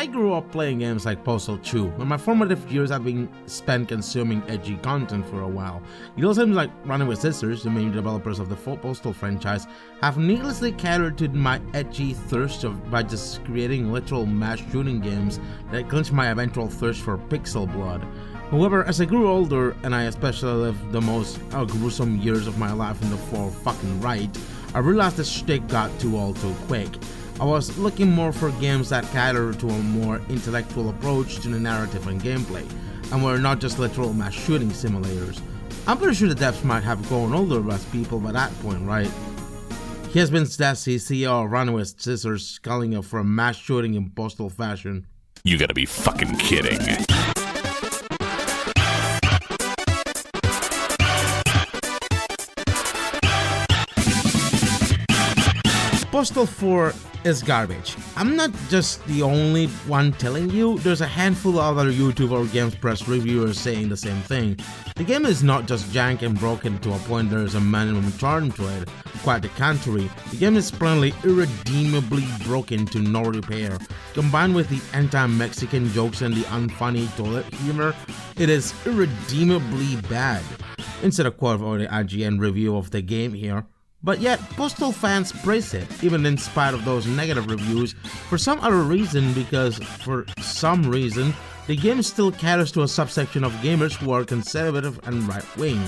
I grew up playing games like Postal 2, and my formative years have been spent consuming edgy content for a while. It also seems like Running with Scissors, the main developers of the Postal franchise, have needlessly catered to my edgy thirst by just creating literal mass shooting games that quench my eventual thirst for pixel blood. However, as I grew older, and I especially lived the most gruesome years of my life in the far fucking right, I realized the shtick got too old too quick. I was looking more for games that cater to a more intellectual approach to the narrative and gameplay, and were not just literal mass shooting simulators. I'm pretty sure the devs might have grown older as people by that point, right? Here's Vince Desi, CEO of Running with Scissors, calling for a mass shooting in Postal fashion. You gotta be fucking kidding. Postal 4 is garbage. I'm not just the only one telling you, there's a handful of other YouTube or Games Press reviewers saying the same thing. The game is not just jank and broken to a point there's a minimum charm to it, quite the contrary. The game is plainly irredeemably broken to no repair. Combined with the anti-Mexican jokes and the unfunny toilet humor, it is irredeemably bad. Instead of quoting the IGN review of the game here. But yet, Postal fans praise it, even in spite of those negative reviews, for some other reason, because for some reason, the game still caters to a subsection of gamers who are conservative and right-wing.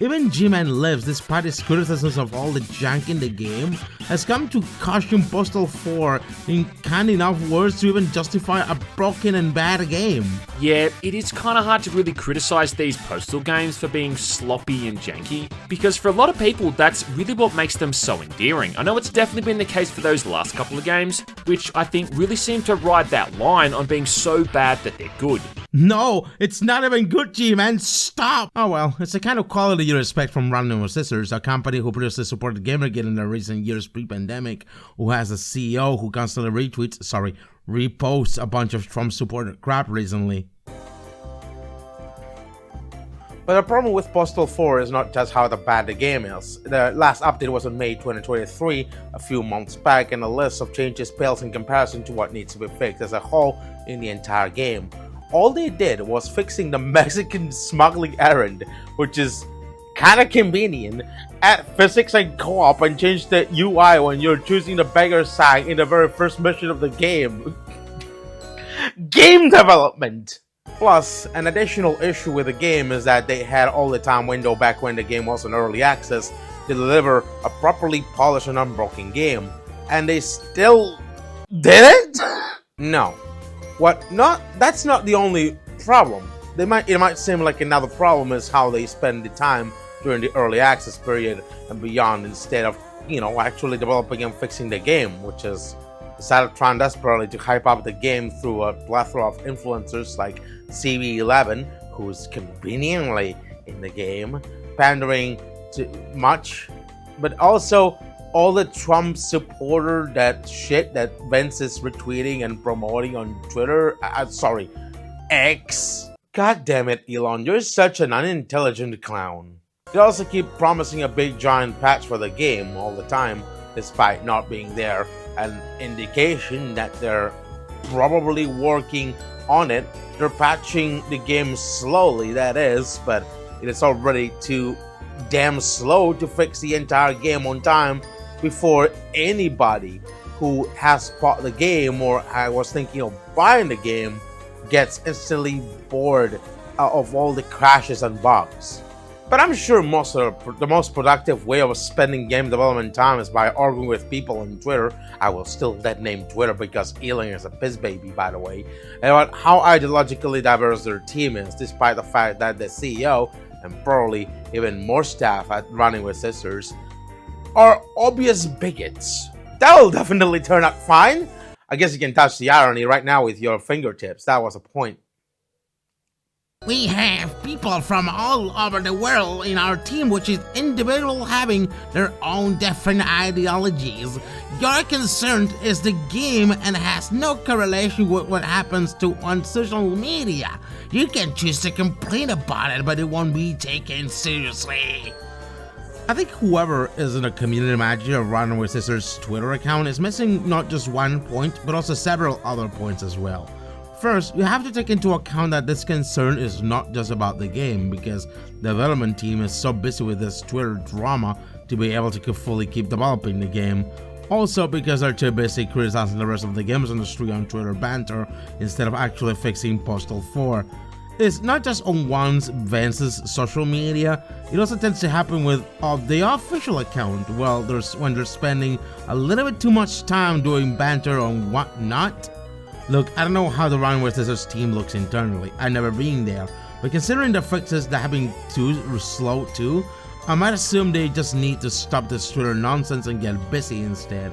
Even G-Man Lives, despite his criticisms of all the junk in the game, has come to caution Postal 4 in kind enough words to even justify a broken and bad game. Yeah, it is kind of hard to really criticize these Postal games for being sloppy and janky, because for a lot of people, that's really what makes them so endearing. I know it's definitely been the case for those last couple of games, which I think really seem to ride that line on being so bad that they're good. No, it's not even good, G-Man, stop! Oh well, it's the kind of quality you expect from Running with Scissors, a company who previously supported Gamergate in the recent years pre-pandemic, who has a CEO who constantly reposts a bunch of Trump-supported crap recently. But the problem with Postal 4 is not just how bad the game is. The last update was on May 2023, a few months back, and the list of changes pales in comparison to what needs to be fixed as a whole in the entire game. All they did was fixing the Mexican smuggling errand, which is kinda convenient, add physics and co-op, and change the UI when you're choosing the beggar side in the very first mission of the game. Game development! Plus, an additional issue with the game is that they had all the time window back when the game was in early access to deliver a properly polished and unbroken game. And they still didn't? No. That's not the only problem. It might seem like another problem is how they spend the time during the early access period and beyond instead of, actually developing and fixing the game, which is decided trying desperately to hype up the game through a plethora of influencers like CB11, who's conveniently in the game, pandering to much, but also all the Trump supporter that shit that Vince is retweeting and promoting on Twitter. X. God damn it, Elon, you're such an unintelligent clown. They also keep promising a big giant patch for the game all the time, despite not being there, an indication that they're probably working on it. They're patching the game slowly, that is, but it is already too damn slow to fix the entire game on time before anybody who has bought the game or I was thinking of buying the game gets instantly bored of all the crashes and bugs. But I'm sure the most productive way of spending game development time is by arguing with people on Twitter. I will still that name Twitter because Elon is a piss baby, by the way, about how ideologically diverse their team is, despite the fact that the CEO and probably even more staff at Running with Scissors are obvious bigots. That will definitely turn out fine. I guess you can touch the irony right now with your fingertips. That was a point. We have people from all over the world in our team, which is individual having their own different ideologies. Your concern is the game and has no correlation with what happens on social media. You can choose to complain about it, but it won't be taken seriously. I think whoever is in a community manager of Running with Scissors Twitter account is missing not just one point, but also several other points as well. First, you have to take into account that this concern is not just about the game, because the development team is so busy with this Twitter drama to be able to fully keep developing the game. Also because they're too busy criticizing the rest of the games industry on Twitter banter instead of actually fixing Postal 4. It's not just on Vance's social media, it also tends to happen with the official account. Well, when they're spending a little bit too much time doing banter on whatnot. Look, I don't know how the Runaway Scissors team looks internally, I've never been there, but considering the fixes that have been too slow too, I might assume they just need to stop this Twitter nonsense and get busy instead.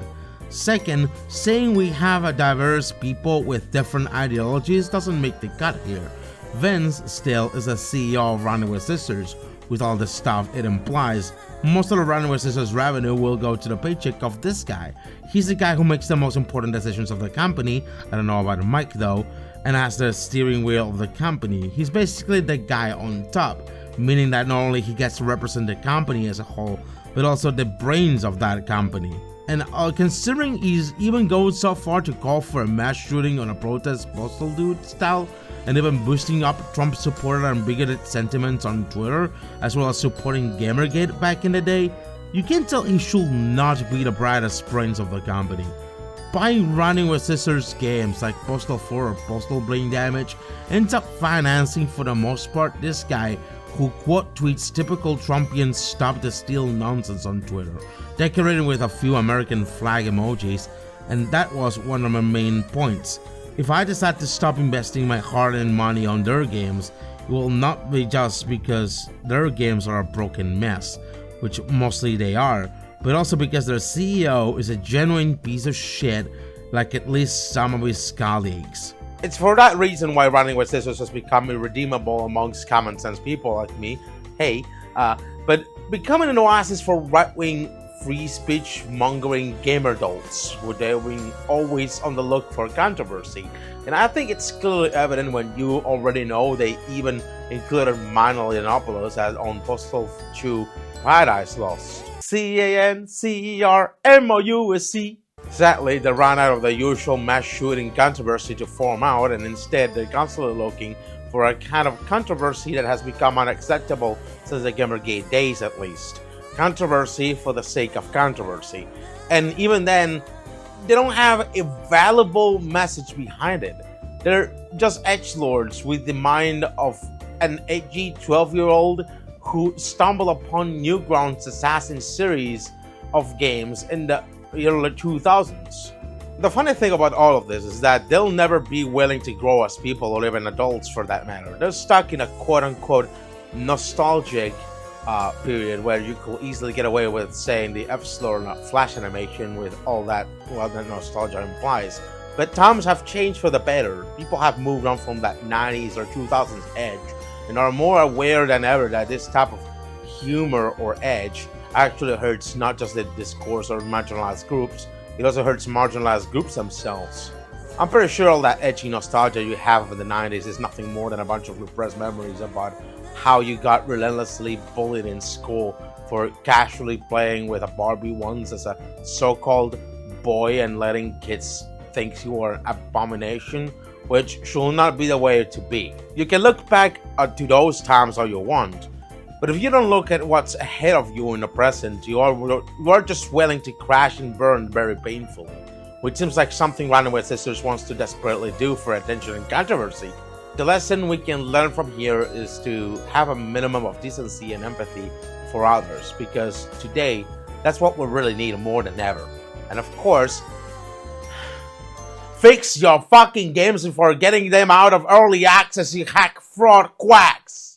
Second, saying we have a diverse people with different ideologies doesn't make the cut here. Vince still is the CEO of Runaway Scissors. With all the stuff it implies, most of the Runaway Scissors revenue will go to the paycheck of this guy. He's the guy who makes the most important decisions of the company, I don't know about Mike though, and has the steering wheel of the company. He's basically the guy on top, meaning that not only he gets to represent the company as a whole, but also the brains of that company. And considering he's even goes so far to call for a mass shooting on a protest postal dude style, and even boosting up Trump supporter and bigoted sentiments on Twitter, as well as supporting Gamergate back in the day, you can tell he should not be the brightest brains of the company. Buying Runaway Scissors games like Postal 4 or Postal Brain Damage ends up financing for the most part this guy who quote tweets typical Trumpian stop the steal nonsense on Twitter, decorated with a few American flag emojis, and that was one of my main points. If I decide to stop investing my hard-earned money on their games, it will not be just because their games are a broken mess, which mostly they are, but also because their CEO is a genuine piece of shit like at least some of his colleagues. It's for that reason why Runaway Scissors has become irredeemable amongst common sense people like me. But becoming an oasis for right-wing free speech mongering gamer adults who they've been always on the look for controversy. And I think it's clearly evident when you already know they even included Mino Yiannopoulos as on Postal 2 Paradise Lost. CANCERMOUSC. Sadly, they ran out of the usual mass shooting controversy to form out, and instead they're constantly looking for a kind of controversy that has become unacceptable since the Gamergate days at least. Controversy for the sake of controversy. And even then, they don't have a valuable message behind it. They're just edgelords with the mind of an edgy 12-year-old who stumbled upon Newgrounds' Assassin series of games in the early 2000s. The funny thing about all of this is that they'll never be willing to grow as people or even adults for that matter. They're stuck in a quote-unquote nostalgic period where you could easily get away with saying the F-slur, not flash animation, with all that, well, the nostalgia implies. But times have changed for the better. People have moved on from that 90s or 2000s edge and are more aware than ever that this type of humor or edge actually hurts not just the discourse or marginalized groups, it also hurts marginalized groups themselves. I'm pretty sure all that edgy nostalgia you have of the 90s is nothing more than a bunch of repressed memories about how you got relentlessly bullied in school for casually playing with a Barbie once as a so-called boy and letting kids think you are an abomination, which should not be the way to be. You can look back to those times all you want, but if you don't look at what's ahead of you in the present, you are just willing to crash and burn very painfully, which seems like something Runaway Scissors wants to desperately do for attention and controversy. The lesson we can learn from here is to have a minimum of decency and empathy for others, because today, that's what we really need more than ever. And of course, fix your fucking games before getting them out of early access, you hack fraud quacks!